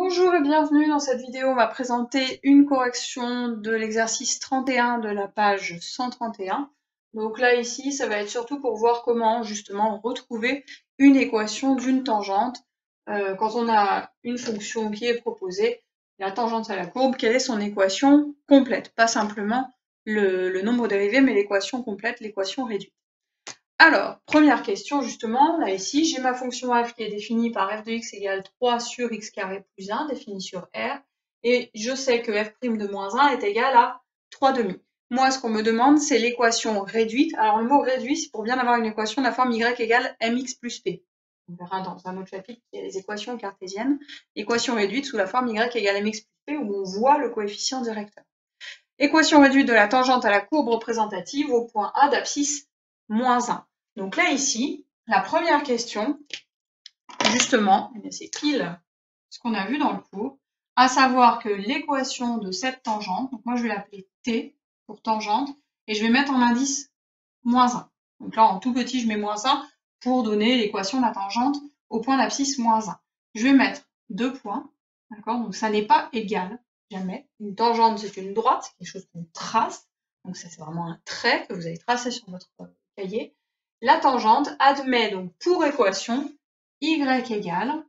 Bonjour et bienvenue dans cette vidéo. On va présenter une correction de l'exercice 31 de la page 131. Donc là, ici, ça va être surtout pour voir comment justement retrouver une équation d'une tangente. Quand on a une fonction qui est proposée, la tangente à la courbe, quelle est son équation complète? Pas simplement le nombre dérivé, mais l'équation complète, l'équation réduite. Alors, première question justement, là ici, j'ai ma fonction f qui est définie par f de x égale 3 sur x carré plus 1, définie sur R, et je sais que f' de moins 1 est égal à 3 demi. Moi, ce qu'on me demande, c'est l'équation réduite. Alors, le mot réduit, c'est pour bien avoir une équation de la forme y égale mx plus p. On verra dans un autre chapitre qu'il y a les équations cartésiennes. Équation réduite sous la forme y égale mx plus p, où on voit le coefficient directeur. Équation réduite de la tangente à la courbe représentative au point A d'abscisse moins 1. Donc là, ici, la première question, justement, c'est pile ce qu'on a vu dans le cours, à savoir que l'équation de cette tangente, donc moi je vais l'appeler T pour tangente, et je vais mettre en indice moins 1. Donc là, en tout petit, je mets moins 1 pour donner l'équation de la tangente au point d'abscisse moins 1. Je vais mettre 2 points, d'accord? Donc ça n'est pas égal, jamais. Une tangente, c'est une droite, c'est quelque chose qu'on trace. Donc ça, c'est vraiment un trait que vous allez tracer sur votre cahier. La tangente admet donc pour équation y égale,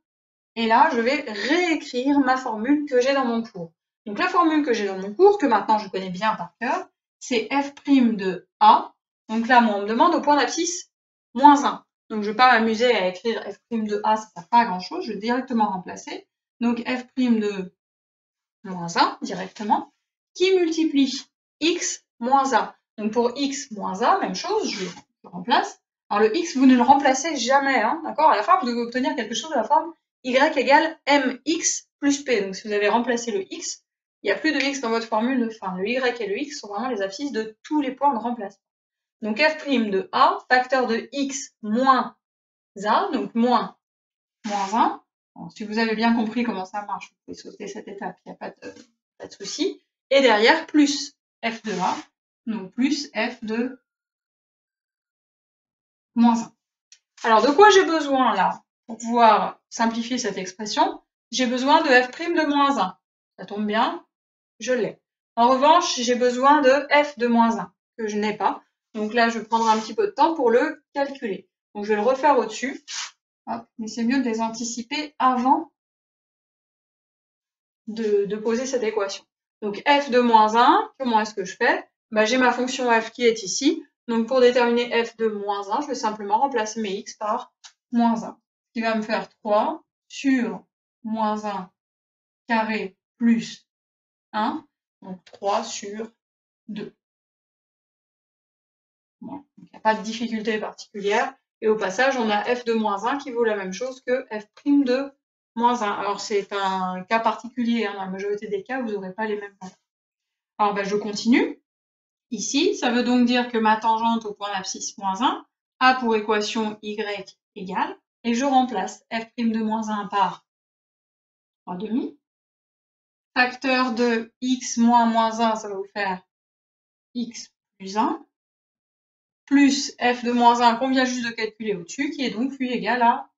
et là, je vais réécrire ma formule que j'ai dans mon cours. Donc la formule que j'ai dans mon cours, que maintenant je connais bien par cœur, c'est f' de A. Donc là, moi, on me demande au point d'abscisse moins 1. Donc je ne vais pas m'amuser à écrire f' de A, ça ne sert pas à grand chose, je vais directement remplacer. Donc f' de moins 1, directement, qui multiplie x moins A. Donc pour x moins A, même chose, je remplace. Alors le x, vous ne le remplacez jamais, hein, d'accord? À la fin, vous devez obtenir quelque chose de la forme y égale mx plus p. Donc si vous avez remplacé le x, il n'y a plus de x dans votre formule de fin. Le y et le x sont vraiment les abscisses de tous les points de remplacement. Donc f' de A, facteur de x moins A, donc moins 1. Alors, si vous avez bien compris comment ça marche, vous pouvez sauter cette étape, il n'y a pas de souci. Et derrière, plus f de A, donc plus f de moins 1. Alors, de quoi j'ai besoin là pour pouvoir simplifier cette expression? J'ai besoin de f' de moins 1. Ça tombe bien, je l'ai. En revanche, j'ai besoin de f de moins 1, que je n'ai pas. Donc là, je prendrai un petit peu de temps pour le calculer. Donc je vais le refaire au-dessus. Mais c'est mieux de les anticiper avant de poser cette équation. Donc f de moins 1, comment est-ce que je fais? J'ai ma fonction f qui est ici. Donc pour déterminer f de moins 1, je vais simplement remplacer mes x par moins 1. Ce qui va me faire 3 sur moins 1 carré plus 1. Donc 3 sur 2. Bon, il n'y a pas de difficulté particulière. Et au passage, on a f de moins 1 qui vaut la même chose que f' de moins 1. Alors c'est un cas particulier, hein, dans la majorité des cas, vous n'aurez pas les mêmes valeurs. Alors je continue. Ici, ça veut donc dire que ma tangente au point d'abscisse moins 1 a pour équation y égale, et je remplace f' de moins 1 par 3 demi. Facteur de x moins moins 1, ça va vous faire x plus 1. Plus f de moins 1 qu'on vient juste de calculer au-dessus, qui est donc lui égal à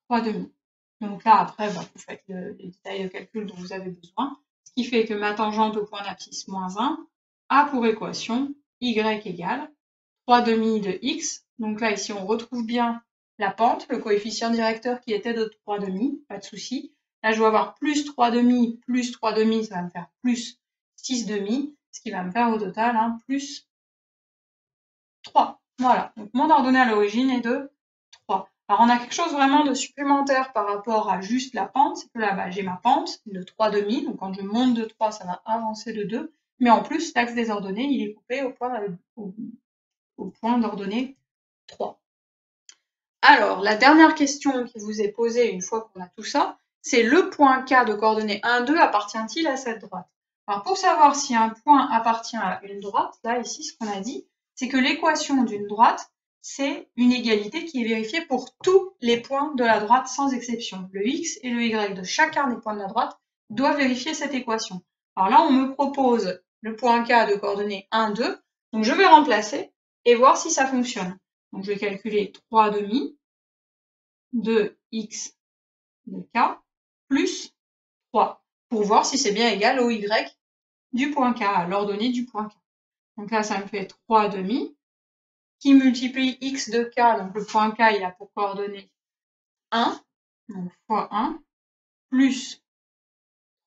3 demi. Donc là, après, vous faites les détails de calcul dont vous avez besoin, ce qui fait que ma tangente au point d'abscisse moins 1 a pour équation y égale 3 demi de x. Donc là, ici, on retrouve bien la pente, le coefficient directeur qui était de 3 demi, pas de souci. Là, je vais avoir plus 3 demi, ça va me faire plus 6 demi, ce qui va me faire au total plus 3. Voilà, donc mon ordonnée à l'origine est de 3. Alors on a quelque chose vraiment de supplémentaire par rapport à juste la pente, c'est que là j'ai ma pente de 3 demi, donc quand je monte de 3, ça va avancer de 2, mais en plus l'axe des ordonnées, il est coupé au point d'ordonnée 3. Alors, la dernière question qui vous est posée une fois qu'on a tout ça, c'est le point K de coordonnées 1, 2 appartient-il à cette droite? Alors pour savoir si un point appartient à une droite, là ici ce qu'on a dit, c'est que l'équation d'une droite, c'est une égalité qui est vérifiée pour tous les points de la droite sans exception. Le x et le y de chacun des points de la droite doivent vérifier cette équation. Alors là, on me propose le point K de coordonnées 1, 2, donc je vais remplacer et voir si ça fonctionne. Donc je vais calculer 3 demi de x de k plus 3, pour voir si c'est bien égal au y du point K, à l'ordonnée du point K. Donc là, ça me fait 3,5, qui multiplie x de K, donc le point K, il a pour coordonnée 1, donc fois 1, plus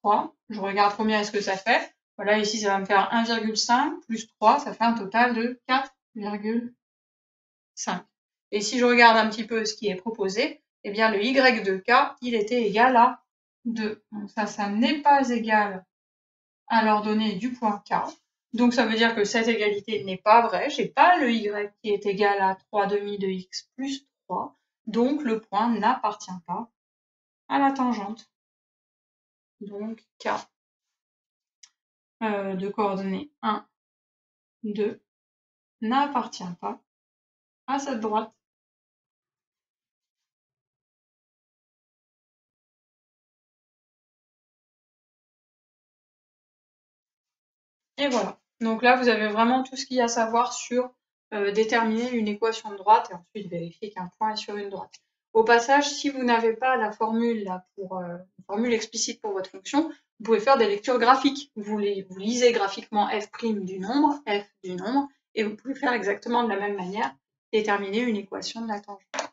3, je regarde combien est-ce que ça fait. Voilà, ici, ça va me faire 1,5 plus 3, ça fait un total de 4,5. Et si je regarde un petit peu ce qui est proposé, eh bien, le y de K, il était égal à 2. Donc ça n'est pas égal à l'ordonnée du point K. Donc ça veut dire que cette égalité n'est pas vraie. J'ai pas le y qui est égal à 3,5 de x plus 3. Donc le point n'appartient pas à la tangente. Donc K de coordonnées 1, 2 n'appartient pas à cette droite. Et voilà. Donc là, vous avez vraiment tout ce qu'il y a à savoir sur déterminer une équation de droite et ensuite vérifier qu'un point est sur une droite. Au passage, si vous n'avez pas la formule là pour une formule explicite pour votre fonction, vous pouvez faire des lectures graphiques. Vous lisez graphiquement f' du nombre, et vous pouvez faire exactement de la même manière déterminer une équation de la tangente.